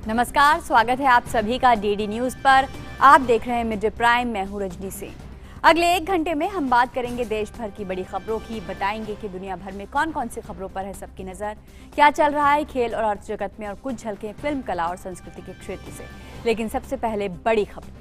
नमस्कार, स्वागत है आप सभी का डीडी न्यूज पर। आप देख रहे हैं मिड डे प्राइम। मैं हूं रजनी सिंह। अगले 1 घंटे में हम बात करेंगे देश भर की बड़ी खबरों की, बताएंगे कि दुनिया भर में कौन कौन सी खबरों पर है सबकी नजर, क्या चल रहा है खेल और अर्थ जगत में, और कुछ झलकें फिल्म, कला और संस्कृति के क्षेत्र से। लेकिन सबसे पहले बड़ी खबर।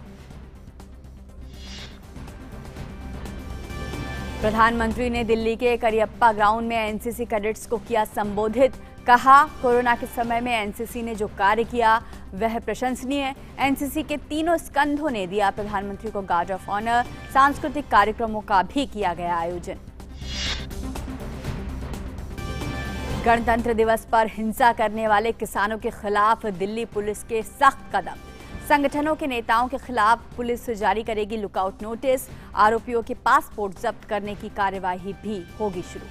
प्रधानमंत्री ने दिल्ली के करियप्पा ग्राउंड में एनसीसी कैडेट्स को किया संबोधित। कहा, कोरोना के समय में एनसीसी ने जो कार्य किया वह प्रशंसनीय है। एनसीसी के तीनों स्कंधों ने दिया प्रधानमंत्री को गार्ड ऑफ ऑनर। सांस्कृतिक कार्यक्रमों का भी किया गया आयोजन। गणतंत्र दिवस पर हिंसा करने वाले किसानों के खिलाफ दिल्ली पुलिस के सख्त कदम। संगठनों के नेताओं के खिलाफ पुलिस जारी करेगी लुकआउट नोटिस। आरोपियों के पासपोर्ट जब्त करने की कार्यवाही भी होगी शुरू।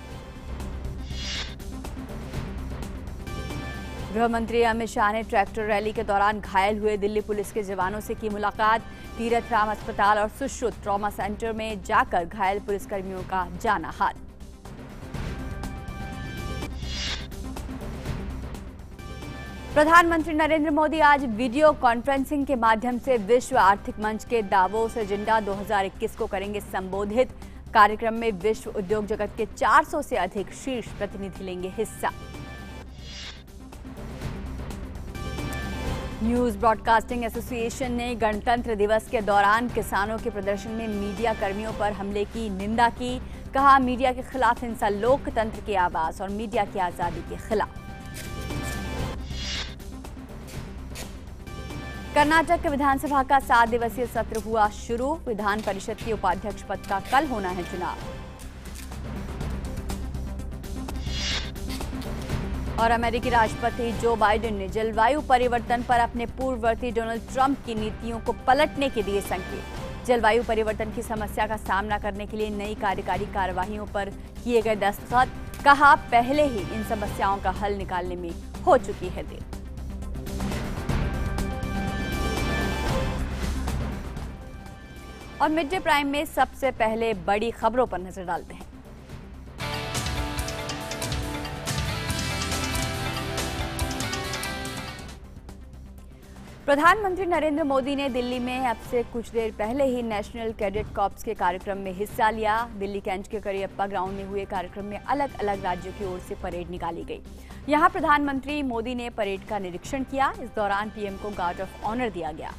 गृह मंत्री अमित शाह ने ट्रैक्टर रैली के दौरान घायल हुए दिल्ली पुलिस के जवानों से की मुलाकात। तीरथ राम अस्पताल और सुश्रुत ट्रॉमा सेंटर में जाकर घायल पुलिसकर्मियों का जाना हाल। प्रधानमंत्री नरेंद्र मोदी आज वीडियो कॉन्फ्रेंसिंग के माध्यम से विश्व आर्थिक मंच के दावोस एजेंडा 2021 को करेंगे संबोधित। कार्यक्रम में विश्व उद्योग जगत के 400 से अधिक शीर्ष प्रतिनिधि लेंगे हिस्सा। न्यूज ब्रॉडकास्टिंग एसोसिएशन ने गणतंत्र दिवस के दौरान किसानों के प्रदर्शन में मीडिया कर्मियों पर हमले की निंदा की। कहा, मीडिया के खिलाफ हिंसा लोकतंत्र की आवाज और मीडिया की आजादी के खिलाफ। कर्नाटक विधानसभा का 7 दिवसीय सत्र हुआ शुरू। विधान परिषद के उपाध्यक्ष पद का कल होना है चुनाव। और अमेरिकी राष्ट्रपति जो बाइडेन ने जलवायु परिवर्तन पर अपने पूर्ववर्ती डोनाल्ड ट्रंप की नीतियों को पलटने के दिए संकेत। जलवायु परिवर्तन की समस्या का सामना करने के लिए नई कार्यकारी कार्यवाहियों पर किए गए दस्तखत। कहा, पहले ही इन समस्याओं का हल निकालने में हो चुकी है देर। और मिड डे प्राइम में सबसे पहले बड़ी खबरों पर नजर डालते हैं। प्रधानमंत्री नरेंद्र मोदी ने दिल्ली में अब से कुछ देर पहले ही नेशनल कैडेट कॉर्प्स के कार्यक्रम में हिस्सा लिया। दिल्ली कैंट के करियप्पा ग्राउंड में हुए कार्यक्रम में अलग अलग राज्यों की ओर से परेड निकाली गई। यहां प्रधानमंत्री मोदी ने परेड का निरीक्षण किया। इस दौरान पीएम को गार्ड ऑफ ऑनर दिया गया।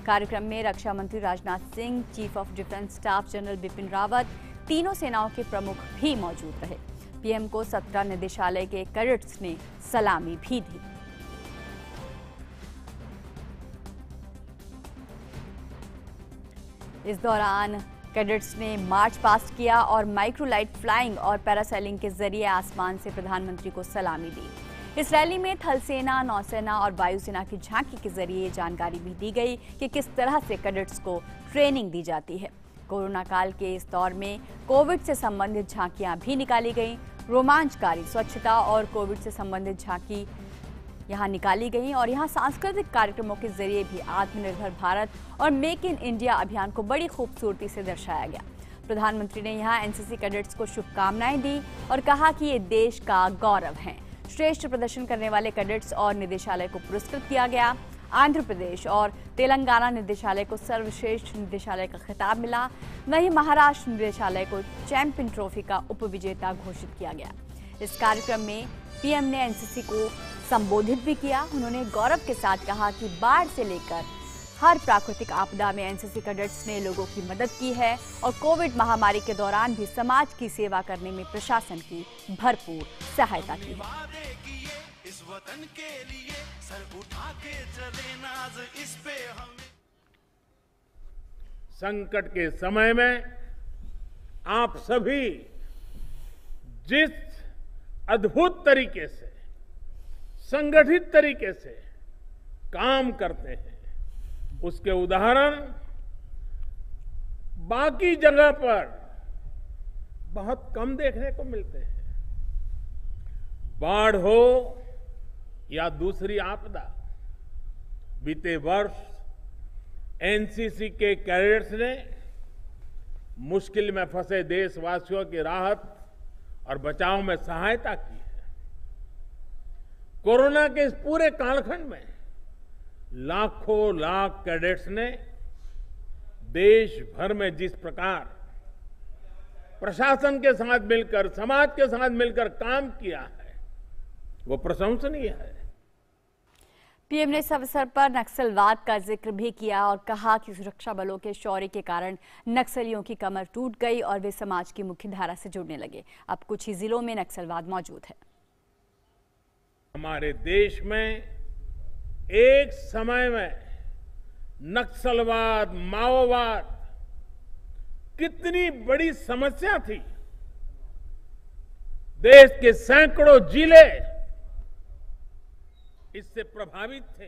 कार्यक्रम में रक्षा मंत्री Rajnath Singh, chief of defence staff general Bipin Rawat, तीनों सेनाओं के प्रमुख भी मौजूद रहे। पीएम को 17 निदेशालय के कैडेट्स ने सलामी भी दी। इस दौरान कैडेट्स ने मार्च पास्ट किया और माइक्रोलाइट फ्लाइंग और पैरासेलिंग के जरिए आसमान से प्रधानमंत्री को सलामी दी। इस रैली में थल सेना, नौसेना और वायुसेना की झांकी के जरिए जानकारी भी दी गई कि किस तरह से कैडेट्स को ट्रेनिंग दी जाती है। कोरोना काल के इस दौर में कोविड से संबंधित झांकियां भी निकाली गई। रोमांचकारी स्वच्छता और कोविड से संबंधित झांकी यहां निकाली गई और यहां सांस्कृतिक कार्यक्रमों के जरिए भी आत्मनिर्भर भारत और मेक इन इंडिया अभियान को बड़ी खूबसूरती से दर्शाया गया। प्रधानमंत्री ने यहां एनसीसी कैडेट्स को शुभकामनाएं दी और कहा कि ये देश का गौरव है। श्रेष्ठ प्रदर्शन करने वाले कैडेट्स और निदेशालय को पुरस्कृत किया गया। आंध्र प्रदेश और तेलंगाना निदेशालय को सर्वश्रेष्ठ निदेशालय का खिताब मिला। वहीं महाराष्ट्र निदेशालय को चैंपियन ट्रॉफी का उपविजेता घोषित किया गया। इस कार्यक्रम में पीएम ने एनसीसी को संबोधित भी किया। उन्होंने गौरव के साथ कहा कि बाढ़ से लेकर हर प्राकृतिक आपदा में एनसीसी कैडेट्स ने लोगों की मदद की है और कोविड महामारी के दौरान भी समाज की सेवा करने में प्रशासन की भरपूर सहायता की है। संकट के समय में आप सभी जिस अद्भुत तरीके से, संगठित तरीके से काम करते हैं, उसके उदाहरण बाकी जगह पर बहुत कम देखने को मिलते हैं। बाढ़ हो या दूसरी आपदा, बीते वर्ष एनसीसी के कैडेट्स ने मुश्किल में फंसे देशवासियों की राहत और बचाव में सहायता की है। कोरोना के इस पूरे कालखंड में लाखों लाख कैडेट्स ने देश भर में जिस प्रकार प्रशासन के साथ मिलकर, समाज के साथ मिलकर काम किया है, वो प्रशंसनीय है। पीएम ने इस अवसर पर नक्सलवाद का जिक्र भी किया और कहा कि सुरक्षा बलों के शौर्य के कारण नक्सलियों की कमर टूट गई और वे समाज की मुख्य धारा से जुड़ने लगे। अब कुछ ही जिलों में नक्सलवाद मौजूद है। हमारे देश में एक समय में नक्सलवाद, माओवाद कितनी बड़ी समस्या थी। देश के सैकड़ों जिले इससे प्रभावित थे,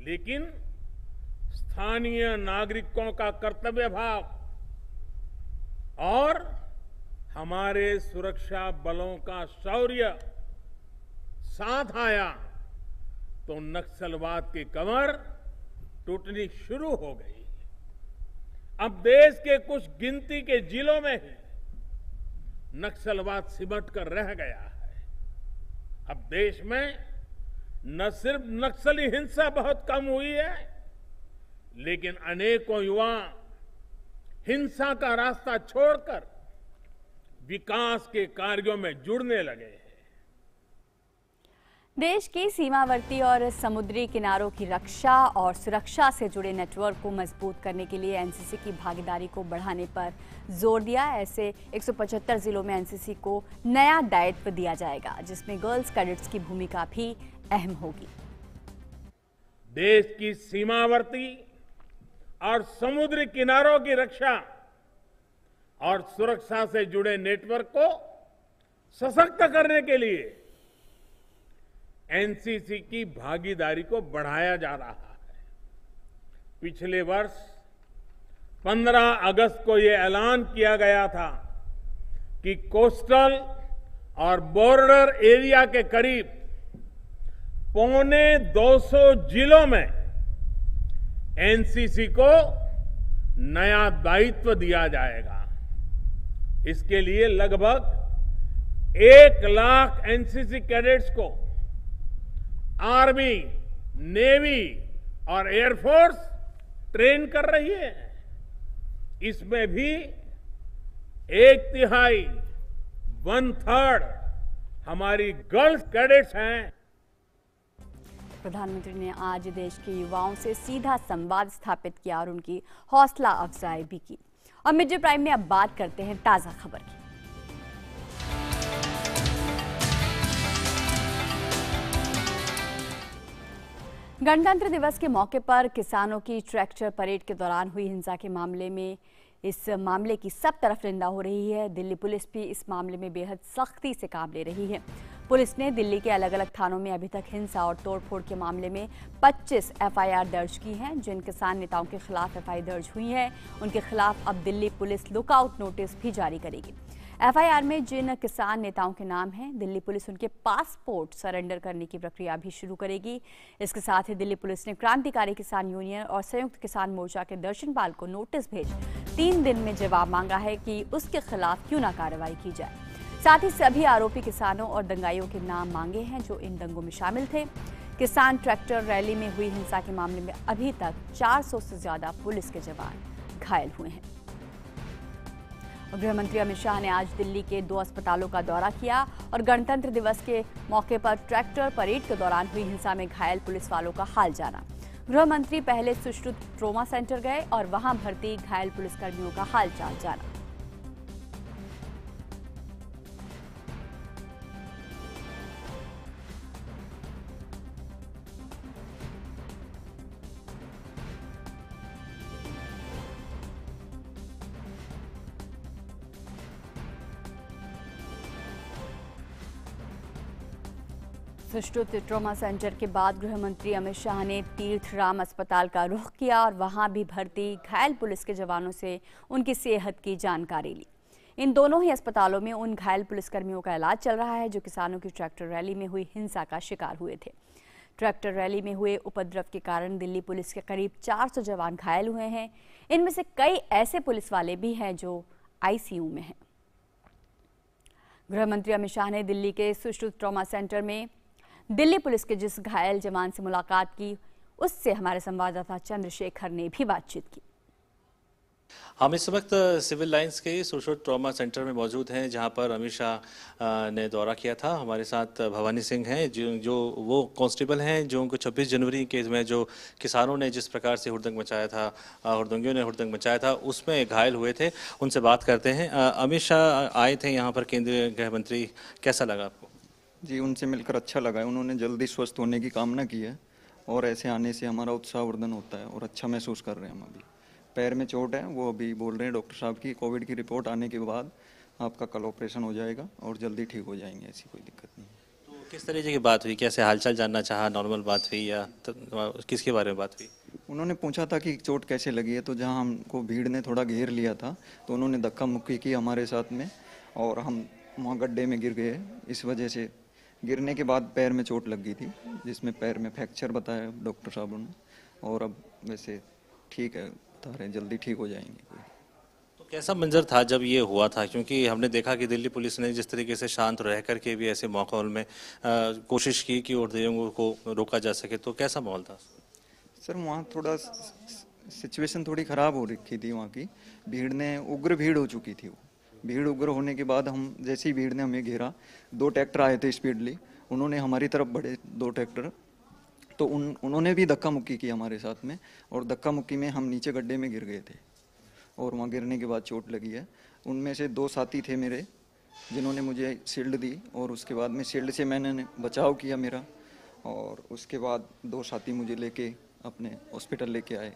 लेकिन स्थानीय नागरिकों का कर्तव्य भाव और हमारे सुरक्षा बलों का शौर्य साथ आया तो नक्सलवाद की कमर टूटनी शुरू हो गई। अब देश के कुछ गिनती के जिलों में ही नक्सलवाद सिमट कर रह गया है। अब देश में न सिर्फ नक्सली हिंसा बहुत कम हुई है, लेकिन अनेकों युवा हिंसा का रास्ता छोड़कर विकास के कार्यों में जुड़ने लगे हैं। देश की सीमावर्ती और समुद्री किनारों की रक्षा और सुरक्षा से जुड़े नेटवर्क को मजबूत करने के लिए एनसीसी की भागीदारी को बढ़ाने पर जोर दिया। ऐसे 175 जिलों में एनसीसी को नया दायित्व दिया जाएगा, जिसमें गर्ल्स कैडेट्स की भूमिका भी अहम होगी। देश की सीमावर्ती और समुद्री किनारों की रक्षा और सुरक्षा से जुड़े नेटवर्क को सशक्त करने के लिए एनसीसी की भागीदारी को बढ़ाया जा रहा है। पिछले वर्ष 15 अगस्त को यह ऐलान किया गया था कि कोस्टल और बॉर्डर एरिया के करीब 250 जिलों में एनसीसी को नया दायित्व दिया जाएगा। इसके लिए लगभग 1 लाख एनसीसी कैडेट्स को आर्मी, नेवी और एयरफोर्स ट्रेन कर रही है। इसमें भी 1/3, 1/3 हमारी गर्ल्स कैडेट्स हैं। प्रधानमंत्री ने आज देश के युवाओं से सीधा संवाद स्थापित किया और उनकी हौसला अफजाई भी की। और मिड डे प्राइम में अब बात करते हैं ताजा खबर की। गणतंत्र दिवस के मौके पर किसानों की ट्रैक्टर परेड के दौरान हुई हिंसा के मामले में इस मामले की सब तरफ निंदा हो रही है। दिल्ली पुलिस भी इस मामले में बेहद सख्ती से काम ले रही है। पुलिस ने दिल्ली के अलग अलग थानों में अभी तक हिंसा और तोड़फोड़ के मामले में 25 एफआईआर दर्ज की हैं। जिन किसान नेताओं के खिलाफ एफआईआर दर्ज हुई है, उनके खिलाफ अब दिल्ली पुलिस लुकआउट नोटिस भी जारी करेगी। एफआईआर में जिन किसान नेताओं के नाम हैं, दिल्ली पुलिस उनके पासपोर्ट सरेंडर करने की प्रक्रिया भी शुरू करेगी। इसके साथ ही दिल्ली पुलिस ने क्रांतिकारी किसान यूनियन और संयुक्त किसान मोर्चा के दर्शनपाल को नोटिस भेज 3 दिन में जवाब मांगा है कि उसके खिलाफ क्यों ना कार्रवाई की जाए। साथ ही सभी आरोपी किसानों और दंगाइयों के नाम मांगे हैं जो इन दंगों में शामिल थे। किसान ट्रैक्टर रैली में हुई हिंसा के मामले में अभी तक 400 से ज्यादा पुलिस के जवान घायल हुए हैं। गृह मंत्री अमित शाह ने आज दिल्ली के 2 अस्पतालों का दौरा किया और गणतंत्र दिवस के मौके पर ट्रैक्टर परेड के दौरान हुई हिंसा में घायल पुलिस वालों का हाल जाना। गृह मंत्री पहले सुश्रुत ट्रोमा सेंटर गए और वहां भर्ती घायल पुलिसकर्मियों का हालचाल जाना। सुश्रुत ट्रोमा सेंटर के बाद गृह मंत्री अमित शाह ने तीर्थराम अस्पताल का रुख किया और वहां भी भर्ती घायल पुलिस के जवानों से उनकी सेहत की जानकारी ली। इन दोनों ही अस्पतालों में उन घायल पुलिसकर्मियों का इलाज चल रहा है जो किसानों की ट्रैक्टर रैली में हुई हिंसा का शिकार हुए थे। ट्रैक्टर रैली में हुए उपद्रव के कारण दिल्ली पुलिस के करीब 400 जवान घायल हुए हैं। इनमें से कई ऐसे पुलिस वाले भी हैं जो आईसीयू में हैं। गृह मंत्री अमित शाह ने दिल्ली के सुश्रुत ट्रॉमा सेंटर में दिल्ली पुलिस के जिस घायल जवान से मुलाकात की, उससे हमारे संवाददाता चंद्रशेखर ने भी बातचीत की। हम इस वक्त सिविल लाइंस के सोशल ट्रॉमा सेंटर में मौजूद हैं, जहां पर अमित शाह ने दौरा किया था। हमारे साथ भवानी सिंह हैं, जो वो कांस्टेबल हैं जो उनको 26 जनवरी के में जो किसानों ने जिस प्रकार से हुड़दंग मचाया था, हुड़दंगियों ने हुड़दंग मचाया था, उसमें घायल हुए थे। उनसे बात करते हैं। अमित शाह आए थे यहाँ पर, केंद्रीय गृह मंत्री, कैसा लगा आपको? जी, उनसे मिलकर अच्छा लगा है। उन्होंने जल्दी स्वस्थ होने की कामना की है और ऐसे आने से हमारा उत्साहवर्धन होता है और अच्छा महसूस कर रहे हैं हम। अभी पैर में चोट है, वो अभी बोल रहे हैं डॉक्टर साहब की कोविड की रिपोर्ट आने के बाद आपका कल ऑपरेशन हो जाएगा और जल्दी ठीक हो जाएंगे, ऐसी कोई दिक्कत नहीं। तो किस तरीके की बात हुई, कैसे हालचाल जानना चाहा, नॉर्मल बात हुई या किसके बारे में बात हुई? उन्होंने पूछा था कि चोट कैसे लगी है, तो जहाँ हमको भीड़ ने थोड़ा घेर लिया था तो उन्होंने धक्का मुक्की की हमारे साथ में और हम वहाँ गड्ढे में गिर गए। इस वजह से गिरने के बाद पैर में चोट लग गई थी, जिसमें पैर में फ्रैक्चर बताया डॉक्टर साहब ने, और अब वैसे ठीक है, बता रहे जल्दी ठीक हो जाएंगे। तो कैसा मंजर था जब ये हुआ था? क्योंकि हमने देखा कि दिल्ली पुलिस ने जिस तरीके से शांत रह करके भी ऐसे माहौल में कोशिश की कि उग्रवादियों को रोका जा सके, तो कैसा माहौल था? सर, वहाँ थोड़ा सिचुएशन थोड़ी ख़राब हो रखी थी। वहाँ की भीड़ ने उग्र भीड़ हो चुकी थी। वो भीड़ उग्र होने के बाद हम जैसे ही भीड़ ने हमें घेरा, 2 ट्रैक्टर आए थे स्पीडली, उन्होंने हमारी तरफ बढ़े 2 ट्रैक्टर, तो उन्होंने भी धक्का मुक्की की हमारे साथ में, और धक्का मुक्की में हम नीचे गड्ढे में गिर गए थे और वहाँ गिरने के बाद चोट लगी है। उनमें से 2 साथी थे मेरे, जिन्होंने मुझे शील्ड दी और उसके बाद में शील्ड से मैंने बचाव किया मेरा, और उसके बाद 2 साथी मुझे लेके अपने हॉस्पिटल लेके आए।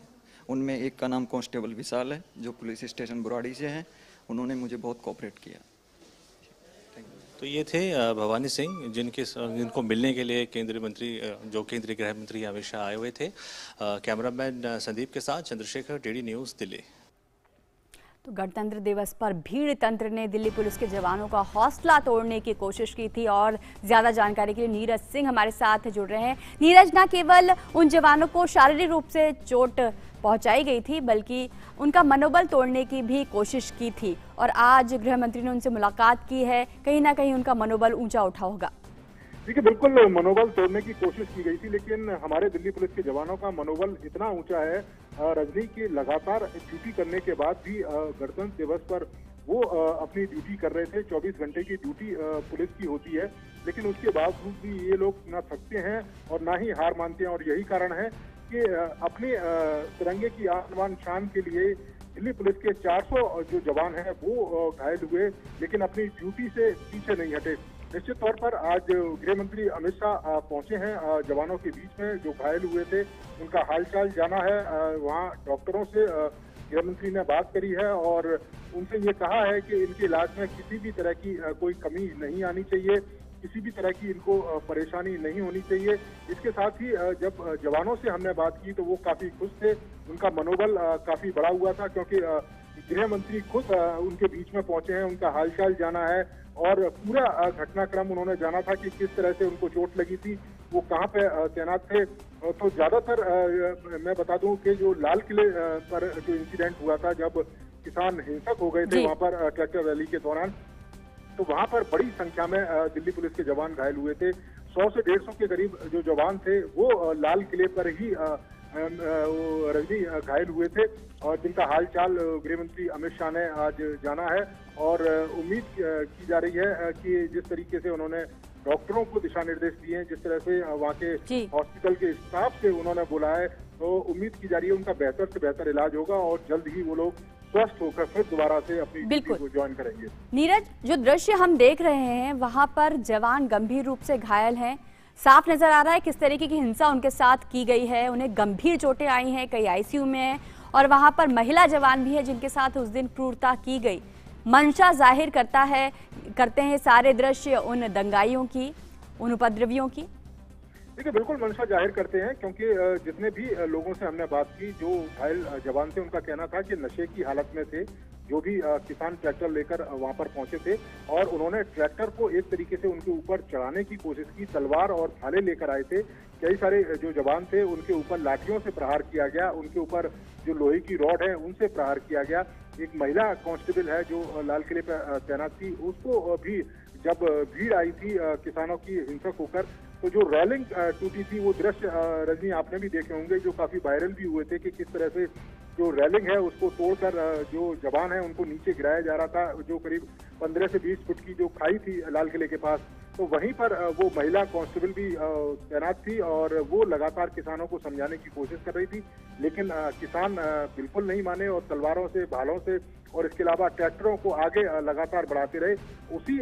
उनमें एक का नाम कांस्टेबल विशाल है, जो पुलिस स्टेशन बुराड़ी से हैं। उन्होंने मुझे बहुत कोऑपरेट किया। तो ये थे भवानी सिंह, जिनको मिलने के लिए केंद्रीय मंत्री, जो केंद्रीय गृह मंत्री अमित शाह आए हुए थे। कैमरामैन संदीप के साथ चंद्रशेखर, डीडी न्यूज़, दिल्ली। तो गणतंत्र दिवस पर भीड़ तंत्र ने दिल्ली पुलिस के जवानों का हौसला तोड़ने की कोशिश की थी, और ज्यादा जानकारी के लिए नीरज सिंह हमारे साथ जुड़ रहे हैं। नीरज, न केवल उन जवानों को शारीरिक रूप से चोट पहुंचाई गई थी, बल्कि उनका मनोबल तोड़ने की भी कोशिश की थी, और आज गृह मंत्री ने उनसे मुलाकात की है। कहीं ना कहीं उनका मनोबल ऊंचा उठा होगा। देखिए, बिल्कुल मनोबल तोड़ने की कोशिश की गई थी, लेकिन हमारे दिल्ली पुलिस के जवानों का मनोबल इतना ऊंचा है। रजनी की लगातार ड्यूटी करने के बाद भी गणतंत्र दिवस पर वो अपनी ड्यूटी कर रहे थे। 24 घंटे की ड्यूटी पुलिस की होती है, लेकिन उसके बावजूद भी ये लोग ना थकते हैं और ना ही हार मानते हैं। और यही कारण है कि अपने तिरंगे की आन शान के लिए दिल्ली पुलिस के 400 जो जवान हैं वो घायल हुए, लेकिन अपनी ड्यूटी से पीछे नहीं हटे। निश्चित तौर पर आज गृह मंत्री अमित शाह पहुंचे हैं जवानों के बीच में जो घायल हुए थे, उनका हालचाल जाना है। वहां डॉक्टरों से गृह मंत्री ने बात करी है और उनसे ये कहा है कि इनके इलाज में किसी भी तरह की कोई कमी नहीं आनी चाहिए, किसी भी तरह की इनको परेशानी नहीं होनी चाहिए। इसके साथ ही जब जवानों से हमने बात की तो वो काफी खुश थे, उनका मनोबल काफी बढ़ा हुआ था, क्योंकि गृह मंत्री खुद उनके बीच में पहुंचे हैं, उनका हालचाल जाना है और पूरा घटनाक्रम उन्होंने जाना था कि किस तरह से उनको चोट लगी थी, वो कहाँ पे तैनात थे। तो ज्यादातर मैं बता दूं कि जो लाल किले पर जो इंसिडेंट हुआ था, जब किसान हिंसक हो गए थे वहां पर ट्रैक्टर रैली के दौरान, तो वहां पर बड़ी संख्या में दिल्ली पुलिस के जवान घायल हुए थे। 100 से 150 के करीब जो जवान थे वो लाल किले पर ही रजनी घायल हुए थे, और जिनका हालचाल गृह मंत्री अमित शाह ने आज जाना है। और उम्मीद की जा रही है कि जिस तरीके से उन्होंने डॉक्टरों को दिशा निर्देश दिए हैं, जिस तरह से वहाँ के हॉस्पिटल के स्टाफ से उन्होंने बोला है, तो उम्मीद की जा रही है उनका बेहतर से बेहतर इलाज होगा और जल्द ही वो लोग स्वस्थ होकर फिर दोबारा से अपनी ड्यूटी को ज्वाइन करेंगे। नीरज, जो दृश्य हम देख रहे हैं वहां पर जवान गंभीर रूप से घायल हैं। साफ नजर आ रहा है किस तरीके की हिंसा उनके साथ की गई है, उन्हें गंभीर चोटें आई हैं, कई आईसीयू में हैं, और वहां पर महिला जवान भी है जिनके साथ उस दिन क्रूरता की गई। मंशा जाहिर करते हैं सारे दृश्य उन दंगाइयों की, उन उपद्रवियों की। देखिए, बिल्कुल मंशा जाहिर करते हैं, क्योंकि जितने भी लोगों से हमने बात की, जो घायल जवान थे, उनका कहना था कि नशे की हालत में थे। जो भी किसान ट्रैक्टर लेकर वहां पर पहुंचे थे और उन्होंने ट्रैक्टर को एक तरीके से उनके ऊपर चढ़ाने की कोशिश की, तलवार और भाले लेकर आए थे। कई सारे जो जवान थे उनके ऊपर लाठियों से प्रहार किया गया, उनके ऊपर जो लोहे की रॉड है उनसे प्रहार किया गया। एक महिला कांस्टेबल है जो लाल किले पर तैनात थी, उसको भी जब भीड़ आई थी किसानों की हिंसक होकर, तो जो रेलिंग टूटी थी वो दृश्य रजनी आपने भी देखे होंगे, जो काफी वायरल भी हुए थे कि किस तरह से जो रेलिंग है उसको तोड़कर जो जवान है उनको नीचे गिराया जा रहा था, जो करीब 15 से 20 फुट की जो खाई थी लाल किले के पास, तो वहीं पर वो महिला कांस्टेबल भी तैनात थी और वो लगातार किसानों को समझाने की कोशिश कर रही थी, लेकिन किसान बिल्कुल नहीं माने और तलवारों से, भालों से और इसके अलावा ट्रैक्टरों को आगे लगातार बढ़ाते रहे। उसी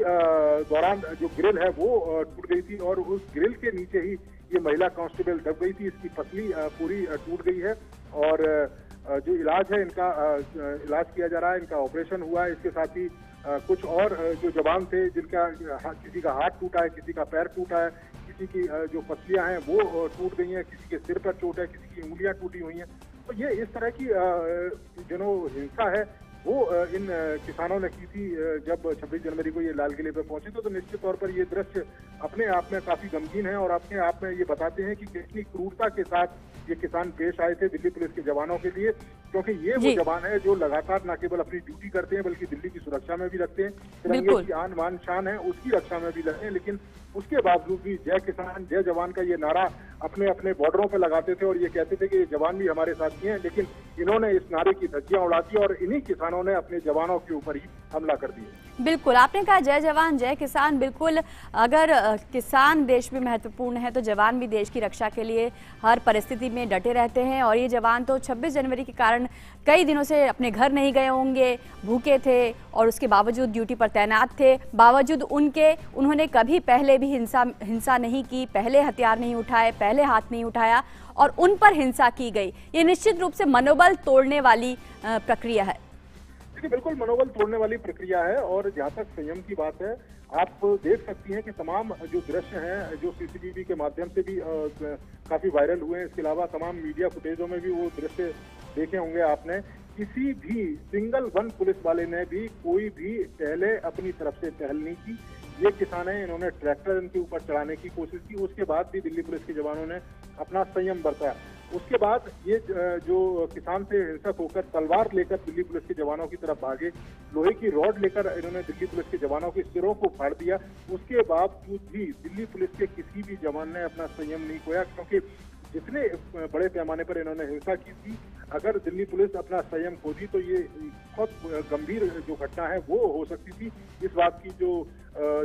दौरान जो ग्रिल है वो टूट गई थी और उस ग्रिल के नीचे ही ये महिला कांस्टेबल दब गई थी। इसकी पसली पूरी टूट गई है और जो इलाज है इनका इलाज किया जा रहा है, इनका ऑपरेशन हुआ है। इसके साथ ही कुछ और जो जवान थे जिनका किसी का हाथ टूटा है, किसी का पैर टूटा है, किसी की जो पसलियां हैं वो टूट गई हैं, किसी के सिर पर चोट है, किसी की उंगलियां टूटी हुई हैं। तो ये इस तरह की जो हिंसा है वो इन किसानों ने की थी जब 26 जनवरी को ये लाल किले पर पहुंचे। तो निश्चित तौर पर ये दृश्य अपने आप में काफी गमगीन है और अपने आप में ये बताते हैं कि कितनी क्रूरता के साथ ये किसान पेश आए थे दिल्ली पुलिस के जवानों के लिए, क्योंकि ये वो जवान है जो लगातार न केवल अपनी ड्यूटी करते हैं बल्कि दिल्ली की सुरक्षा में भी लगते हैं, तिरंगे की आन बान शान है उसकी रक्षा में भी लगते हैं। लेकिन उसके बावजूद भी जय किसान जय जवान का ये नारा अपने अपने बॉर्डरों पर लगाते थे और ये कहते थे कि ये जवान भी हमारे साथ ही हैं, लेकिन इन्होंने इस नारे की धज्जियां उड़ा दी और इन्हीं किसानों ने अपने जवानों के ऊपर ही हमला कर दिया। बिल्कुल, आपने कहा जय जवान जय किसान। बिल्कुल, अगर किसान देश में महत्वपूर्ण है तो जवान भी देश की रक्षा के लिए हर परिस्थिति में डटे रहते हैं और ये जवान तो 26 जनवरी के कारण कई दिनों से अपने घर नहीं गए होंगे, भूखे थे और उसके बावजूद ड्यूटी पर तैनात थे। बावजूद उन्होंने कभी पहले भी हिंसा नहीं की, पहले हथियार नहीं उठाए, पहले हाथ नहीं उठाया और उन पर हिंसा की गई। ये निश्चित रूप से मनोबल तोड़ने वाली प्रक्रिया है। देखिए, बिल्कुल मनोबल तोड़ने वाली प्रक्रिया है और जहाँ तक संयम की बात है, आप देख सकती हैं कि तमाम जो दृश्य हैं जो सीसीटीवी के माध्यम से भी काफी वायरल हुए हैं, इसके अलावा तमाम मीडिया फुटेजों में भी वो दृश्य देखे होंगे आपने। किसी भी सिंगल वन पुलिस वाले ने भी कोई भी पहले अपनी तरफ से पहल नहीं की। ये किसान हैं, इन्होंने ट्रैक्टर इनके ऊपर चढ़ाने की कोशिश की, उसके बाद भी दिल्ली पुलिस के जवानों ने अपना संयम बरता। उसके बाद ये जो किसान से हिंसक होकर तलवार लेकर दिल्ली पुलिस के जवानों की तरफ भागे, लोहे की रॉड लेकर इन्होंने दिल्ली पुलिस के जवानों के सिरों को फाड़ दिया। उसके बावजूद भी दिल्ली पुलिस के किसी भी जवान ने अपना संयम नहीं खोया, क्योंकि जितने बड़े पैमाने पर इन्होंने हिंसा की थी, अगर दिल्ली पुलिस अपना संयम खोती तो ये बहुत गंभीर जो घटना है वो हो सकती थी। इस बात की जो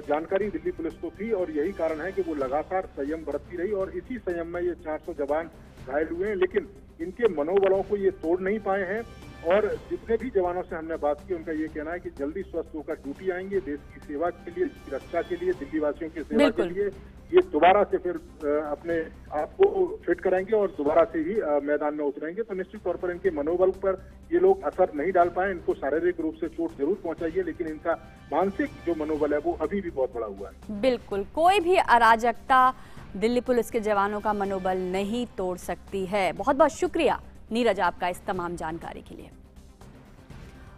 जानकारी दिल्ली पुलिस को थी और यही कारण है कि वो लगातार संयम बरतती रही और इसी संयम में ये 400 जवान घायल हुए हैं, लेकिन इनके मनोबलों को ये तोड़ नहीं पाए हैं। और जितने भी जवानों से हमने बात की उनका ये कहना है कि जल्दी स्वस्थ होकर ड्यूटी आएंगे, देश की सेवा के लिए, रक्षा के लिए, दिल्ली वासियों की सेवा के लिए ये दोबारा से फिर अपने आप को फिट कराएंगे और दोबारा से ही मैदान में उतरेंगे। तो निश्चित तौर पर इनके मनोबल पर ये लोग असर नहीं डाल पाए। इनको शारीरिक रूप से चोट जरूर पहुंचाई है, लेकिन इनका मानसिक जो मनोबल है वो अभी भी बहुत बड़ा हुआ है। बिल्कुल, कोई भी अराजकता दिल्ली पुलिस के जवानों का मनोबल नहीं तोड़ सकती है। बहुत बहुत शुक्रिया नीरज आपका इस तमाम जानकारी के लिए।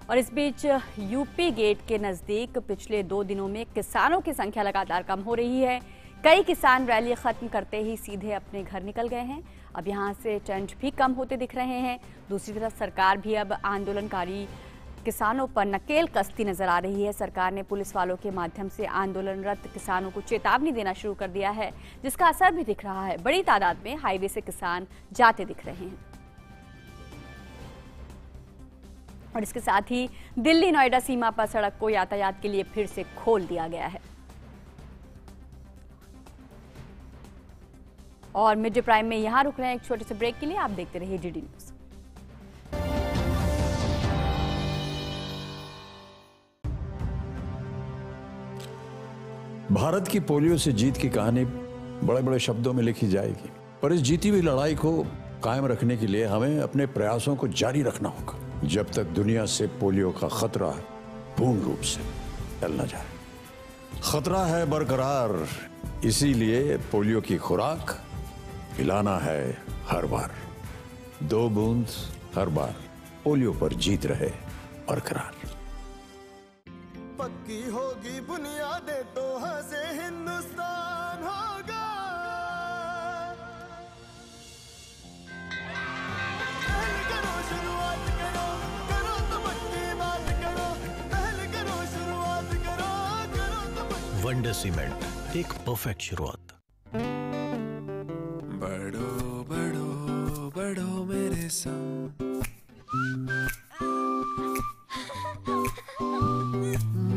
और इस बीच यूपी गेट के नजदीक पिछले 2 दिनों में किसानों की संख्या लगातार कम हो रही है। कई किसान रैली खत्म करते ही सीधे अपने घर निकल गए हैं। अब यहां से टेंट भी कम होते दिख रहे हैं। दूसरी तरफ सरकार भी अब आंदोलनकारी किसानों पर नकेल कसती नजर आ रही है। सरकार ने पुलिस वालों के माध्यम से आंदोलनरत किसानों को चेतावनी देना शुरू कर दिया है, जिसका असर भी दिख रहा है। बड़ी तादाद में हाईवे से किसान जाते दिख रहे हैं। और इसके साथ ही दिल्ली नोएडा सीमा पर सड़क को यातायात के लिए फिर से खोल दिया गया है। और मिड डे प्राइम में यहां रुक रहे हैं एक छोटे से ब्रेक के लिए। आप देखते रहिए डीडी न्यूज। भारत की पोलियो से जीत की कहानी बड़े बड़े शब्दों में लिखी जाएगी, पर इस जीती हुई लड़ाई को कायम रखने के लिए हमें अपने प्रयासों को जारी रखना होगा जब तक दुनिया से पोलियो का खतरा पूर्ण रूप से टल न जाए। खतरा है बरकरार, इसीलिए पोलियो की खुराक पिलाना है हर बार। 2 बूंद हर बार, पोलियो पर जीत रहे बरकरार। पक्की होगी बुनियादें तो हंसे हिंदुस्तान होगा। पहले करो शुरुआत करो, करो तो पक्की बात करो। पहले करो शुरुआत करो, करो तो पक्की। वंडर सीमेंट, एक परफेक्ट शुरुआत। मेरे संग।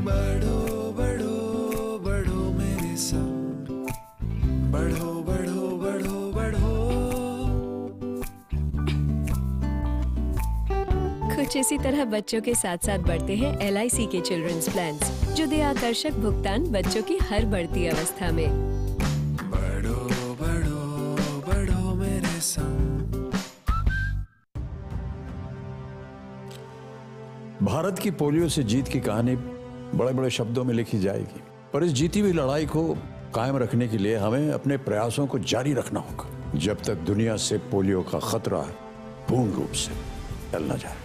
बढ़ो बढ़ो बढ़ो मेरे संग, बढ़ो बढ़ो बढ़ो बढ़ो। कुछ इसी तरह बच्चों के साथ साथ बढ़ते हैं LIC के चिल्ड्रंस प्लान्स, जो दे आकर्षक भुगतान बच्चों की हर बढ़ती अवस्था में। बढ़ो बढ़ो बढ़ो मेरे संग। भारत की पोलियो से जीत की कहानी बड़े बड़े शब्दों में लिखी जाएगी, पर इस जीती हुई लड़ाई को कायम रखने के लिए हमें अपने प्रयासों को जारी रखना होगा जब तक दुनिया से पोलियो का खतरा पूर्ण रूप से टल न जाए।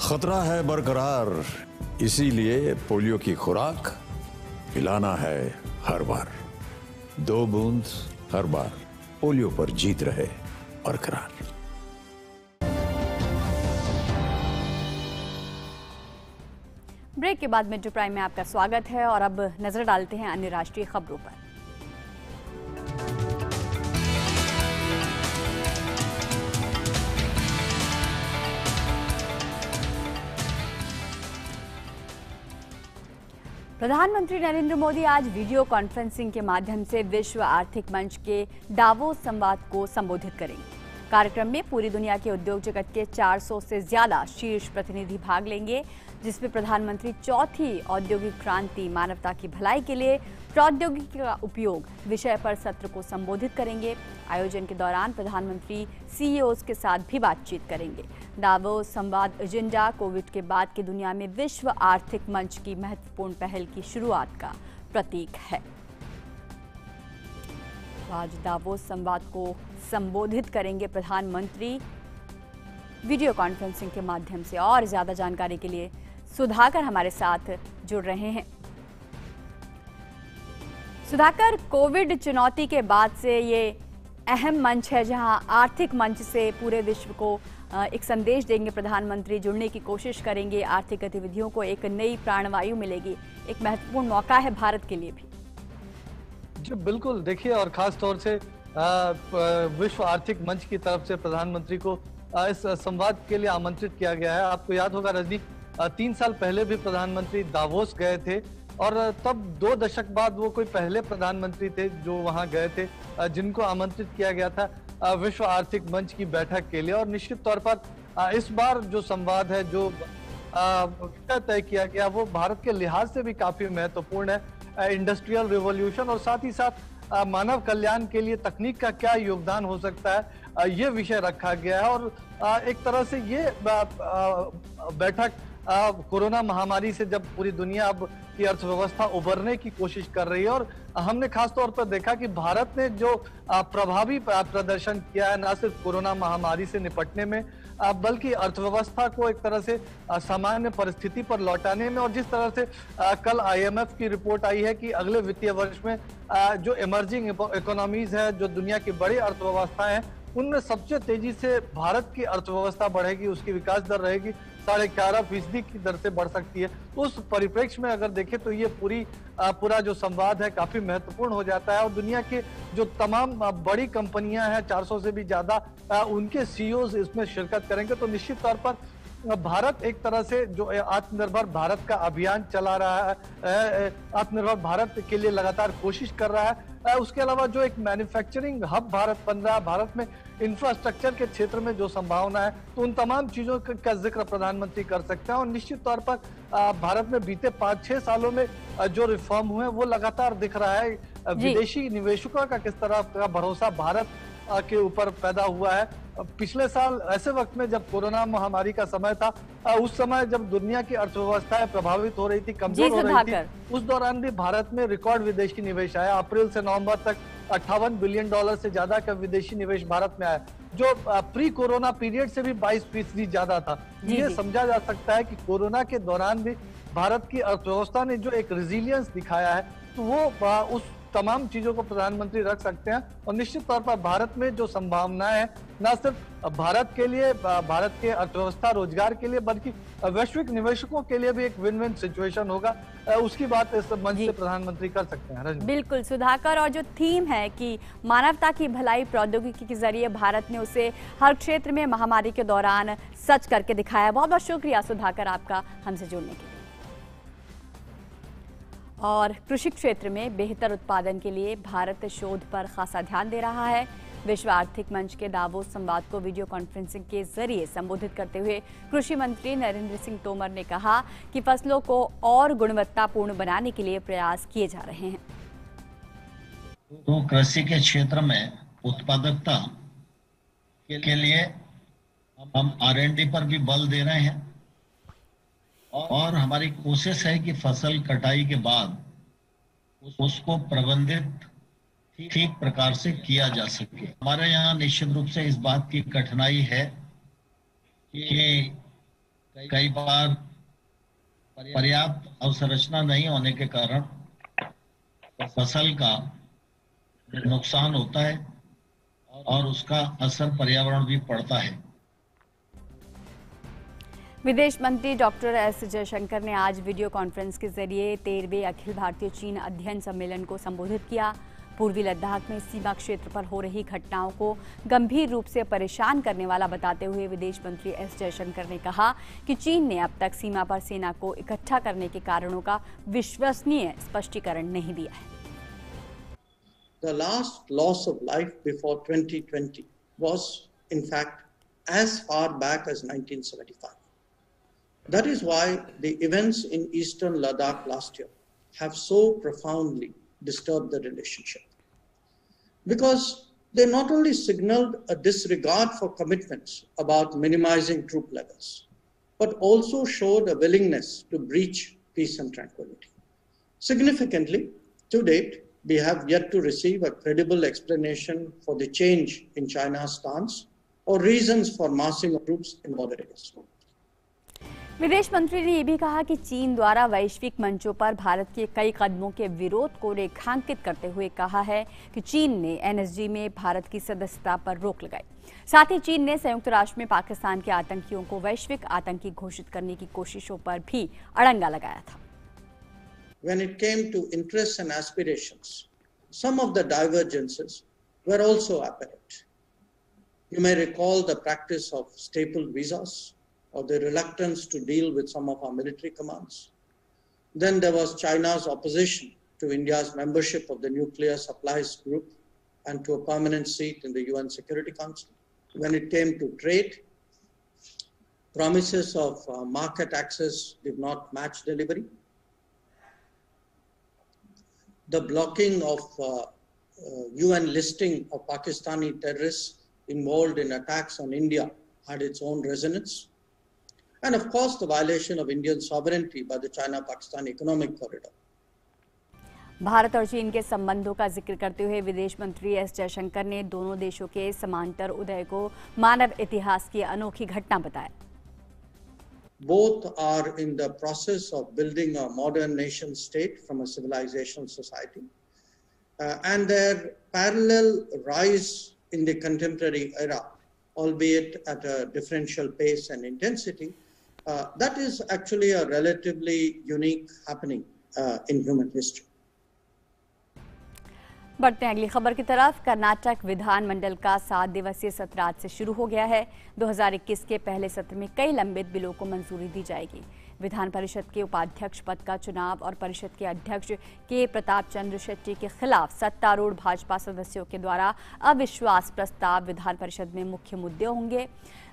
खतरा है बरकरार, इसीलिए पोलियो की खुराक पिलाना है हर बार। 2 बूंद हर बार, पोलियो पर जीत रहे बरकरार। ब्रेक के बाद मेट्रो प्राइम में आपका स्वागत है और अब नजर डालते हैं अन्य राष्ट्रीय खबरों पर। प्रधानमंत्री नरेंद्र मोदी आज वीडियो कॉन्फ्रेंसिंग के माध्यम से विश्व आर्थिक मंच के दावोस संवाद को संबोधित करेंगे। कार्यक्रम में पूरी दुनिया के उद्योग जगत के 400 से ज्यादा शीर्ष प्रतिनिधि भाग लेंगे, जिसमें प्रधानमंत्री चौथी औद्योगिक क्रांति, मानवता की भलाई के लिए प्रौद्योगिकी का उपयोग विषय पर सत्र को संबोधित करेंगे। आयोजन के दौरान प्रधानमंत्री CEOs के साथ भी बातचीत करेंगे। दावोस संवाद एजेंडा कोविड के बाद की दुनिया में विश्व आर्थिक मंच की महत्वपूर्ण पहल की शुरुआत का प्रतीक है। आज दावोस संवाद को संबोधित करेंगे प्रधानमंत्री वीडियो कॉन्फ्रेंसिंग के माध्यम से। और ज्यादा जानकारी के लिए सुधाकर हमारे साथ जुड़ रहे हैं। सुधाकर, कोविड चुनौती के बाद से ये अहम मंच है जहां आर्थिक मंच से पूरे विश्व को एक संदेश देंगे प्रधानमंत्री, जुड़ने की कोशिश करेंगे, आर्थिक गतिविधियों को एक नई प्राणवायु मिलेगी। एक महत्वपूर्ण मौका है भारत के लिए भी। जी बिल्कुल, देखिए, और खास तौर से विश्व आर्थिक मंच की तरफ से प्रधानमंत्री को इस संवाद के लिए आमंत्रित किया गया है। आपको याद होगा रजनी, 3 साल पहले भी प्रधानमंत्री दावोस गए थे और तब 2 दशक बाद वो कोई पहले प्रधानमंत्री थे जो वहां गए थे, जिनको आमंत्रित किया गया था विश्व आर्थिक मंच की बैठक के लिए। और निश्चित तौर पर इस बार जो संवाद है, जो तय किया गया, वो भारत के लिहाज से भी काफी महत्वपूर्ण है। इंडस्ट्रियल रिवॉल्यूशन और साथ ही साथ मानव कल्याण के लिए तकनीक का क्या योगदान हो सकता है, ये विषय रखा गया है। और एक तरह से ये बैठक कोरोना महामारी से जब पूरी दुनिया अब की अर्थव्यवस्था उभरने की कोशिश कर रही है, और हमने खास तौर पर देखा कि भारत ने जो प्रभावी प्रदर्शन किया है, न सिर्फ कोरोना महामारी से निपटने में बल्कि अर्थव्यवस्था को एक तरह से सामान्य परिस्थिति पर लौटाने में। और जिस तरह से कल IMF की रिपोर्ट आई है कि अगले वित्तीय वर्ष में जो इमर्जिंग इकोनॉमीज है, जो दुनिया की बड़ी अर्थव्यवस्थाएं हैं, उनमें सबसे तेजी से भारत की अर्थव्यवस्था बढ़ेगी, उसकी विकास दर रहेगी 11.5% की दर से बढ़ सकती है। तो उस परिप्रेक्ष्य में अगर देखें तो ये पूरा जो संवाद है काफी महत्वपूर्ण हो जाता है। और दुनिया के जो तमाम बड़ी कंपनियां हैं, 400 से भी ज्यादा, उनके CEOs इसमें शिरकत करेंगे। तो निश्चित तौर पर भारत एक तरह से जो आत्मनिर्भर भारत का अभियान चला रहा है, आत्मनिर्भर भारत के लिए लगातार कोशिश कर रहा है। उसके अलावा जो एक मैन्युफैक्चरिंग हब भारत बन रहा है, भारत में इंफ्रास्ट्रक्चर के क्षेत्र में जो संभावना है, तो उन तमाम चीजों का जिक्र प्रधानमंत्री कर सकते हैं। और निश्चित तौर पर भारत में बीते 5-6 सालों में जो रिफॉर्म हुए वो लगातार दिख रहा है। विदेशी निवेशकों का किस तरह का भरोसा भारत के ऊपर पैदा हुआ है। पिछले साल ऐसे वक्त में जब कोरोना महामारी का समय था, उस समय जब दुनिया की अर्थव्यवस्थाएं प्रभावित हो रही थी, कमजोर हो रही थी, उस दौरान भी भारत में रिकॉर्ड विदेशी निवेश आया। अप्रैल से नवंबर तक $58 बिलियन से ज्यादा का विदेशी निवेश भारत में आया, जो प्री कोरोना पीरियड से भी 22% ज्यादा था। ये समझा जा सकता है कि कोरोना के दौरान भी भारत की अर्थव्यवस्था ने जो एक रेजिलियंस दिखाया है, तो वो उस तमाम चीजों को प्रधानमंत्री रख सकते हैं और निश्चित तौर पर भारत में जो संभावनाएं हैं न सिर्फ भारत के लिए, भारत के अर्थव्यवस्था रोजगार के लिए, बल्कि वैश्विक निवेशकों के लिए भी एक विन विन सिचुएशन होगा। उसकी बात इस मंच से प्रधानमंत्री कर सकते हैं। बिल्कुल सुधाकर, और जो थीम है कि मानवता की भलाई प्रौद्योगिकी के जरिए भारत ने उसे हर क्षेत्र में महामारी के दौरान सच करके दिखाया। बहुत बहुत शुक्रिया सुधाकर आपका हमसे जुड़ने के लिए। और कृषि क्षेत्र में बेहतर उत्पादन के लिए भारत शोध पर खासा ध्यान दे रहा है। विश्व आर्थिक मंच के दावोस संवाद को वीडियो कॉन्फ्रेंसिंग के जरिए संबोधित करते हुए कृषि मंत्री नरेंद्र सिंह तोमर ने कहा कि फसलों को और गुणवत्तापूर्ण बनाने के लिए प्रयास किए जा रहे हैं। तो कृषि के क्षेत्र में उत्पादकता के लिए हम R&D पर भी बल दे रहे हैं और हमारी कोशिश है कि फसल कटाई के बाद उसको प्रबंधित ठीक प्रकार से किया जा सके। हमारे यहाँ निश्चित रूप से इस बात की कठिनाई है कि कई बार पर्याप्त अवसंरचना नहीं होने के कारण फसल का नुकसान होता है और उसका असर पर्यावरण भी पड़ता है। विदेश मंत्री डॉक्टर एस जयशंकर ने आज वीडियो कॉन्फ्रेंस के जरिए 13वें अखिल भारतीय चीन अध्ययन सम्मेलन को संबोधित किया। पूर्वी लद्दाख में सीमा क्षेत्र पर हो रही घटनाओं को गंभीर रूप से परेशान करने वाला बताते हुए विदेश मंत्री एस जयशंकर ने कहा कि चीन ने अब तक सीमा पर सेना को इकट्ठा करने के कारणों का विश्वसनीय स्पष्टीकरण नहीं दिया है। The last loss of life before 2020 was in fact as far back as 1975. That is why the events in eastern Ladakh last year have so profoundly disturbed the relationship. Because they not only signaled a disregard for commitments about minimizing troop levels, but also showed a willingness to breach peace and tranquility. Significantly, to date, we have yet to receive a credible explanation for the change in China's stance or reasons for massing of troops in border areas. विदेश मंत्री ने यह भी कहा कि चीन द्वारा वैश्विक मंचों पर भारत के कई कदमों के विरोध को रेखांकित करते हुए कहा है कि चीन ने NSG में भारत की सदस्यता पर रोक लगाई। साथ ही चीन ने संयुक्त राष्ट्र में पाकिस्तान के आतंकियों को वैश्विक आतंकी घोषित करने की कोशिशों पर भी अड़ंगा लगाया था। When it came to interests and aspirations, some of the divergences were also apparent. You may recall the practice of staple visas or the reluctance to deal with some of our military commands. Then there was China's opposition to India's membership of the Nuclear Supplies Group and to a permanent seat in the UN Security Council. When it came to trade, promises of market access did not match delivery. The blocking of UN listing of Pakistani terrorists involved in attacks on India had its own resonance. And of course, the violation of Indian sovereignty by the China-Pakistan Economic Corridor. Bharat और चीन के संबंधों का जिक्र करते हुए विदेश मंत्री एस जयशंकर ने दोनों देशों के समांतर उदय को मानव इतिहास की अनोखी घटना बताया। Both are in the process of building a modern nation state from a civilizational society, and their parallel rise in the contemporary era, albeit at a differential pace and intensity. That is actually a relatively unique happening in human history. बढ़ते हैं अगली खबर की तरफ। कर्नाटक विधानमंडल का 7 दिवसीय सत्र आज से शुरू हो गया है। 2021 के पहले सत्र में कई लंबित बिलों को मंजूरी दी जाएगी। विधान परिषद के उपाध्यक्ष पद का चुनाव और परिषद के अध्यक्ष के प्रताप चंद्र शेट्टी के खिलाफ सत्तारूढ़ भाजपा सदस्यों के द्वारा अविश्वास प्रस्ताव विधान परिषद में मुख्य मुद्दे होंगे।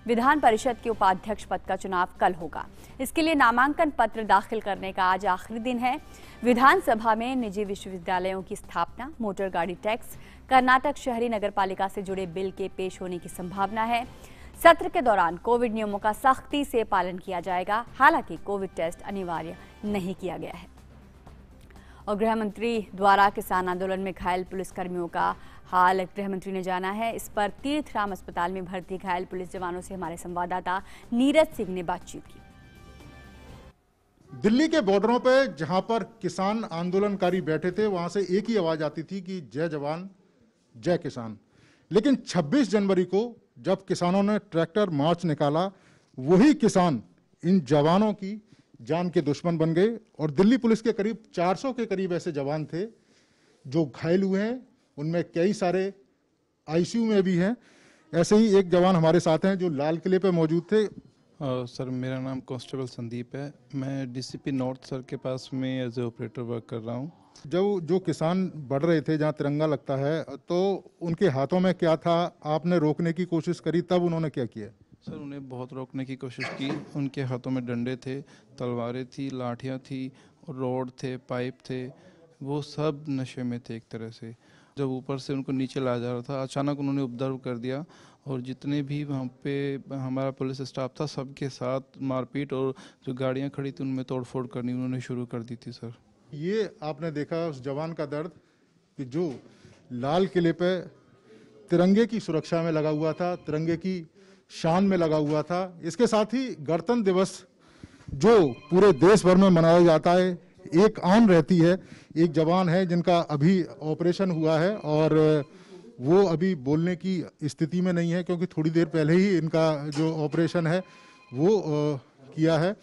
विधान परिषद के उपाध्यक्ष पद का चुनाव कल होगा। इसके लिए नामांकन पत्र दाखिल करने का आज आखिरी दिन है। विधानसभा में निजी विश्वविद्यालयों की स्थापना, मोटर गाड़ी टैक्स, कर्नाटक शहरी नगरपालिका से जुड़े बिल के पेश होने की संभावना है। सत्र के दौरान कोविड नियमों का सख्ती से पालन किया जाएगा। हालांकि कोविड टेस्ट अनिवार्य नहीं किया गया है। और गृह मंत्री द्वारा किसान आंदोलन में घायल पुलिसकर्मियों का हाल गृह मंत्री ने जाना है। इस पर तीर्थराम अस्पताल में भर्ती घायल पुलिस जवानों से हमारे संवाददाता नीरज सिंह ने बातचीत की। दिल्ली के बॉर्डरों पे जहां पर किसान आंदोलनकारी बैठे थे वहां से एक ही आवाज आती थी कि जय जवान जय किसान। लेकिन 26 जनवरी को जब किसानों ने ट्रैक्टर मार्च निकाला, वही किसान इन जवानों की जान के दुश्मन बन गए और दिल्ली पुलिस के करीब 400 के करीब ऐसे जवान थे जो घायल हुए हैं। उनमें कई सारे आईसीयू में भी हैं। ऐसे ही एक जवान हमारे साथ हैं जो लाल किले पे मौजूद थे। सर, मेरा नाम कांस्टेबल संदीप है। मैं डीसीपी नॉर्थ सर के पास में एज ए ऑपरेटर वर्क कर रहा हूँ। जो किसान बढ़ रहे थे जहाँ तिरंगा लगता है, तो उनके हाथों में क्या था? आपने रोकने की कोशिश करी, तब उन्होंने क्या किया? सर, उन्हें बहुत रोकने की कोशिश की। उनके हाथों में डंडे थे, तलवारें थी, लाठियाँ थी, रोड थे, पाइप थे। वो सब नशे में थे एक तरह से। जब ऊपर से उनको नीचे लाया जा रहा था, अचानक उन्होंने उपद्रव कर दिया और जितने भी वहाँ पे हमारा पुलिस स्टाफ था सबके साथ मारपीट और जो गाड़ियाँ खड़ी थी उनमें तोड़फोड़ करनी उन्होंने शुरू कर दी थी। सर, ये आपने देखा उस जवान का दर्द कि जो लाल किले पे तिरंगे की सुरक्षा में लगा हुआ था, तिरंगे की शान में लगा हुआ था। इसके साथ ही गणतंत्र दिवस जो पूरे देश भर में मनाया जाता है, एक आन रहती है। एक जवान है जिनका अभी ऑपरेशन हुआ है और वो अभी बोलने की स्थिति में नहीं है क्योंकि थोड़ी देर पहले ही इनका जो ऑपरेशन है वो किया है।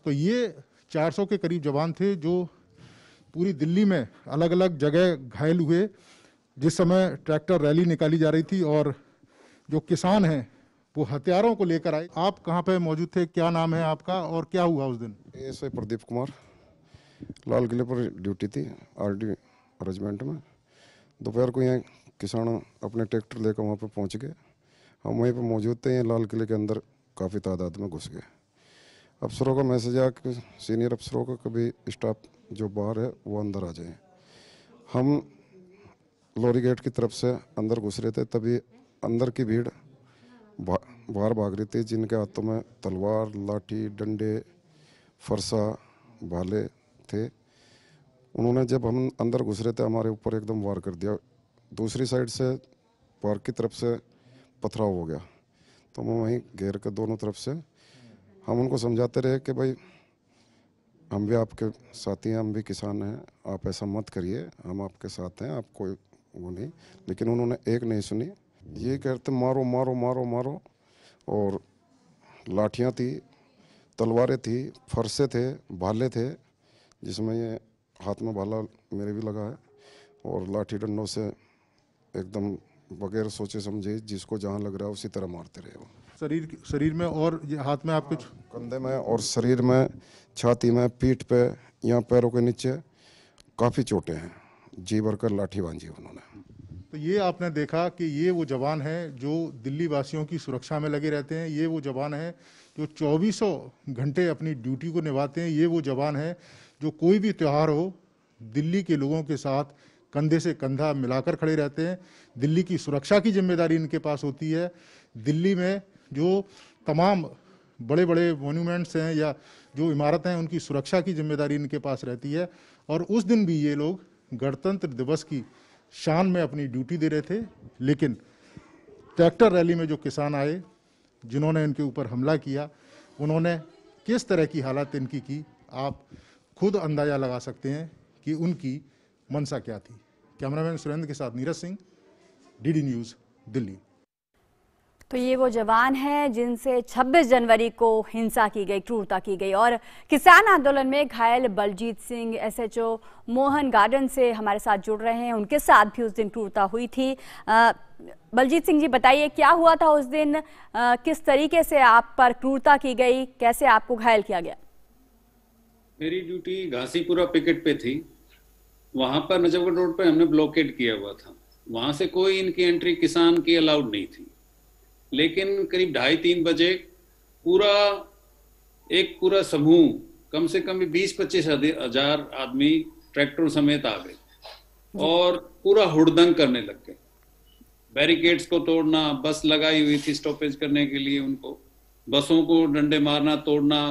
तो ये 400 के करीब जवान थे जो पूरी दिल्ली में अलग अलग जगह घायल हुए जिस समय ट्रैक्टर रैली निकाली जा रही थी और जो किसान हैं वो हथियारों को लेकर आए। आप कहाँ पे मौजूद थे? क्या नाम है आपका और क्या हुआ उस दिन? एएसआई प्रदीप कुमार, लाल किले पर ड्यूटी थी आरडी रेजिमेंट में। दोपहर को यहाँ किसान अपने ट्रैक्टर लेकर वहाँ पे पहुँच गए। हम वहीं पे मौजूद थे। यहाँ लाल किले के अंदर काफ़ी तादाद में घुस गए। अफसरों का मैसेज आया कि सीनियर अफसरों का कभी स्टाफ जो बाहर है वो अंदर आ जाए। हम लोरी गेट की तरफ से अंदर घुस रहे थे, तभी अंदर की भीड़ बाहर भाग रही थी, जिनके हाथों में तलवार, लाठी, डंडे, फरसा, भाले थे। उन्होंने जब हम अंदर घुस रहे थे हमारे ऊपर एकदम वार कर दिया। दूसरी साइड से पार्क की तरफ से पथराव हो गया, तो हम वहीं घेर के दोनों तरफ से हम उनको समझाते रहे कि भाई हम भी आपके साथी हैं, हम भी किसान हैं, आप ऐसा मत करिए, हम आपके साथ हैं, आप कोई वो नहीं। लेकिन उन्होंने एक नहीं सुनी। ये कहते मारो मारो मारो मारो, और लाठियाँ थी, तलवारें थी, फरसे थे, भाले थे, जिसमें ये हाथ में भाला मेरे भी लगा है, और लाठी डंडों से एकदम बगैर सोचे समझे जिसको जहाँ लग रहा है उसी तरह मारते रहे। वो शरीर में और ये हाथ में आपके कंधे में और शरीर में, छाती में, पीठ पे, यहाँ पैरों के नीचे काफ़ी चोटें हैं। जी भरकर लाठी बांधी उन्होंने। तो ये आपने देखा कि ये वो जवान हैं जो दिल्ली वासियों की सुरक्षा में लगे रहते हैं। ये वो जवान हैं जो 24 घंटे अपनी ड्यूटी को निभाते हैं। ये वो जवान हैं जो कोई भी त्यौहार हो दिल्ली के लोगों के साथ कंधे से कंधा मिलाकर खड़े रहते हैं। दिल्ली की सुरक्षा की जिम्मेदारी इनके पास होती है। दिल्ली में जो तमाम बड़े बड़े मॉन्यूमेंट्स हैं या जो इमारतें हैं उनकी सुरक्षा की जिम्मेदारी इनके पास रहती है। और उस दिन भी ये लोग गणतंत्र दिवस की शान में अपनी ड्यूटी दे रहे थे। लेकिन ट्रैक्टर रैली में जो किसान आए जिन्होंने इनके ऊपर हमला किया, उन्होंने किस तरह की हालत इनकी की, आप खुद अंदाजा लगा सकते हैं कि उनकी मंशा क्या थी। कैमरामैन सुरेंद्र के साथ नीरज सिंह, डीडी न्यूज़, दिल्ली। तो ये वो जवान हैं जिनसे 26 जनवरी को हिंसा की गई, क्रूरता की गई। और किसान आंदोलन में घायल बलजीत सिंह एसएचओ मोहन गार्डन से हमारे साथ जुड़ रहे हैं। उनके साथ भी उस दिन क्रूरता हुई थी। बलजीत सिंह जी, बताइए क्या हुआ था उस दिन, किस तरीके से आप पर क्रूरता की गई, कैसे आपको घायल किया गया? मेरी ड्यूटी घासीपुरा पिकेट पे थी। वहां पर नजफगढ़ रोड पे हमने ब्लॉकेड किया हुआ था। वहां से कोई इनकी एंट्री किसान की अलाउड नहीं थी। लेकिन करीब 2:30-3 बजे एक पूरा समूह, कम से कम 20-25 हजार आदमी ट्रैक्टर समेत आ गए और पूरा हुड़दंग करने लग गए। बैरिकेड्स को तोड़ना, बस लगाई हुई थी स्टॉपेज करने के लिए, उनको बसों को डंडे मारना, तोड़ना,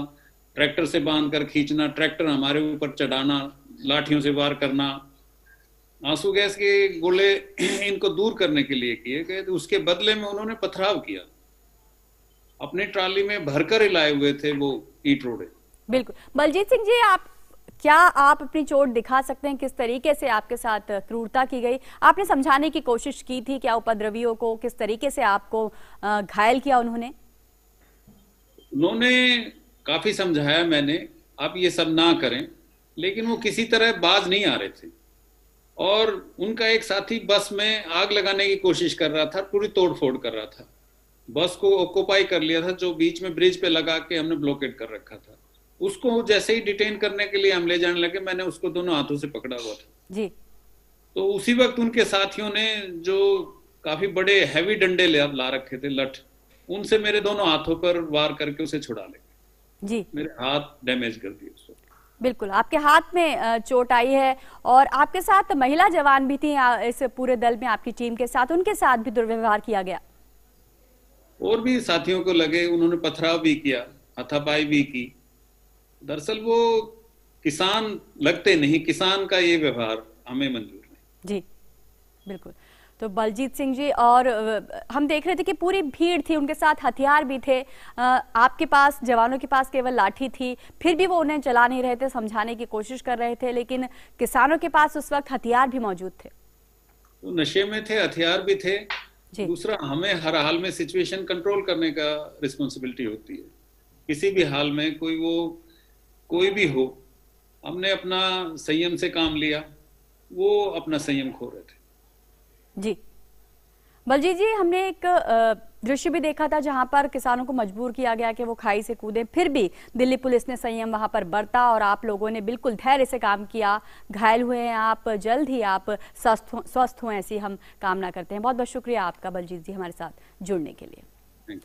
ट्रैक्टर से बांध कर खींचना, ट्रैक्टर हमारे ऊपर चढ़ाना, लाठियों से वार करना, आंसू गैस के गोले इनको दूर करने के लिए किए गए। तो उसके बदले में उन्होंने पथराव किया। अपनी ट्राली में भरकर लाए हुए थे वो ईंट रोड़े, बिल्कुल। बलजीत सिंह जी, क्या आप अपनी चोट दिखा सकते हैं? किस तरीके से आपके साथ क्रूरता की गई? आपने समझाने की कोशिश की थी क्या उपद्रवियों को? किस तरीके से आपको घायल किया उन्होंने? उन्होंने काफी समझाया मैंने, आप ये सब ना करें, लेकिन वो किसी तरह बाज नहीं आ रहे थे। और उनका एक साथी बस में आग लगाने की कोशिश कर रहा था, पूरी तोड़फोड़ कर रहा था। बस को ऑक्यूपाई कर लिया था, जो बीच में ब्रिज पे लगा के हमने ब्लॉकेट कर रखा था। उसको जैसे ही डिटेन करने के लिए हम ले जाने लगे, मैंने उसको दोनों हाथों से पकड़ा हुआ था जी। तो उसी वक्त उनके साथियों ने जो काफी बड़े हैवी डंडे ला रखे थे, लठ, उनसे मेरे दोनों हाथों पर वार करके उसे छुड़ा ले जी। मेरे हाथ डैमेज कर दिए उसको। बिल्कुल, आपके हाथ में चोट आई है और आपके साथ महिला जवान भी थी इस पूरे दल में, आपकी टीम के साथ, उनके साथ भी दुर्व्यवहार किया गया? और भी साथियों को लगे, उन्होंने पथराव भी किया, हाथापाई भी की। दरअसल वो किसान लगते नहीं, किसान का ये व्यवहार हमें मंजूर नहीं। जी बिल्कुल। तो बलजीत सिंह जी, और हम देख रहे थे कि पूरी भीड़ थी, उनके साथ हथियार भी थे। आपके पास, जवानों के पास केवल लाठी थी, फिर भी वो उन्हें चला नहीं रहे थे, समझाने की कोशिश कर रहे थे, लेकिन किसानों के पास उस वक्त हथियार भी मौजूद थे। तो नशे में थे, हथियार भी थे। दूसरा, हमें हर हाल में सिचुएशन कंट्रोल करने का रिस्पॉन्सिबिलिटी होती है। किसी भी हाल में कोई भी हो, हमने अपना संयम से काम लिया, वो अपना संयम खो रहे थे। जी बलजीत जी, हमने एक दृश्य भी देखा था जहां पर किसानों को मजबूर किया गया कि वो खाई से कूदें, फिर भी दिल्ली पुलिस ने संयम वहां पर बरता और आप लोगों ने बिल्कुल धैर्य से काम किया। घायल हुए हैं आप, जल्द ही आप स्वस्थ हों, ऐसी हम कामना करते हैं। बहुत बहुत शुक्रिया आपका बलजीत जी हमारे साथ जुड़ने के लिए।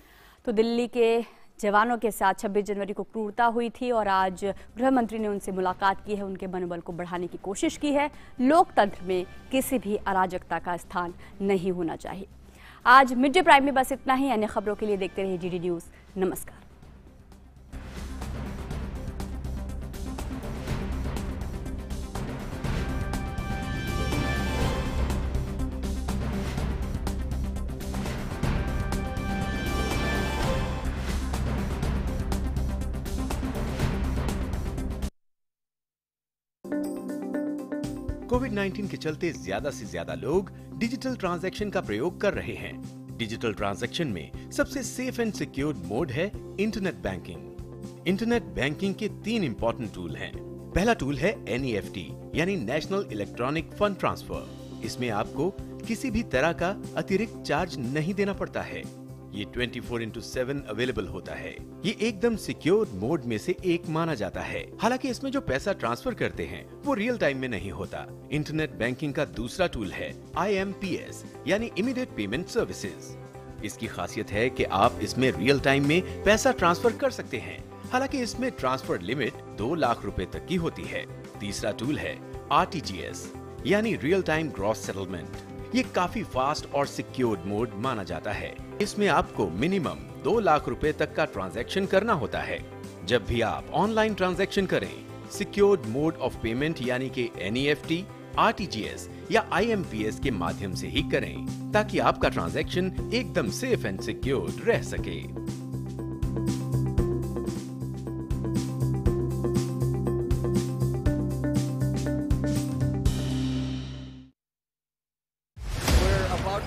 तो दिल्ली के जवानों के साथ 26 जनवरी को क्रूरता हुई थी और आज गृह मंत्री ने उनसे मुलाकात की है, उनके मनोबल को बढ़ाने की कोशिश की है। लोकतंत्र में किसी भी अराजकता का स्थान नहीं होना चाहिए। आज मिड डे प्राइम में बस इतना ही। अन्य खबरों के लिए देखते रहिए GD न्यूज़। नमस्कार। कोविड-19 के चलते ज्यादा से ज्यादा लोग डिजिटल ट्रांजैक्शन का प्रयोग कर रहे हैं। डिजिटल ट्रांजैक्शन में सबसे सेफ एंड सिक्योर्ड मोड है इंटरनेट बैंकिंग। इंटरनेट बैंकिंग के 3 इंपॉर्टेंट टूल हैं। पहला टूल है NEFT यानी नेशनल इलेक्ट्रॉनिक फंड ट्रांसफर। इसमें आपको किसी भी तरह का अतिरिक्त चार्ज नहीं देना पड़ता है। ये 24/7 अवेलेबल होता है। ये एकदम सिक्योर मोड में से एक माना जाता है। हालांकि इसमें जो पैसा ट्रांसफर करते हैं वो रियल टाइम में नहीं होता। इंटरनेट बैंकिंग का दूसरा टूल है IMPS यानी इमीडिएट पेमेंट सर्विसेज। इसकी खासियत है कि आप इसमें रियल टाइम में पैसा ट्रांसफर कर सकते हैं। हालांकि इसमें ट्रांसफर लिमिट 2 लाख रुपए तक की होती है। तीसरा टूल है RTGS यानी रियल टाइम ग्रॉस सेटलमेंट। ये काफी फास्ट और सिक्योर्ड मोड माना जाता है। इसमें आपको मिनिमम 2 लाख रुपए तक का ट्रांजैक्शन करना होता है। जब भी आप ऑनलाइन ट्रांजैक्शन करें, सिक्योर्ड मोड ऑफ पेमेंट यानी कि NEFT, RTGS या IMPS के माध्यम से ही करें, ताकि आपका ट्रांजैक्शन एकदम सेफ एंड सिक्योर्ड रह सके।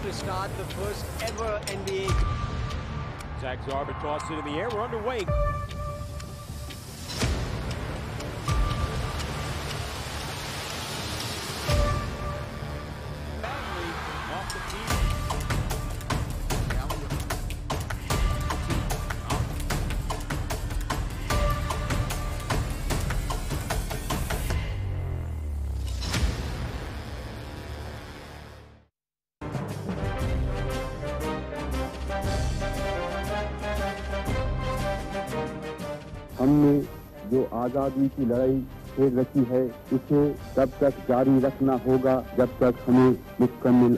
To start the first ever NBA. Zach Zarba tosses it in the air. We're underway. Off the tee. हमने जो आज़ादी की लड़ाई छेड़ रखी है, उसे तब तक जारी रखना होगा जब तक हमें मुकम्मल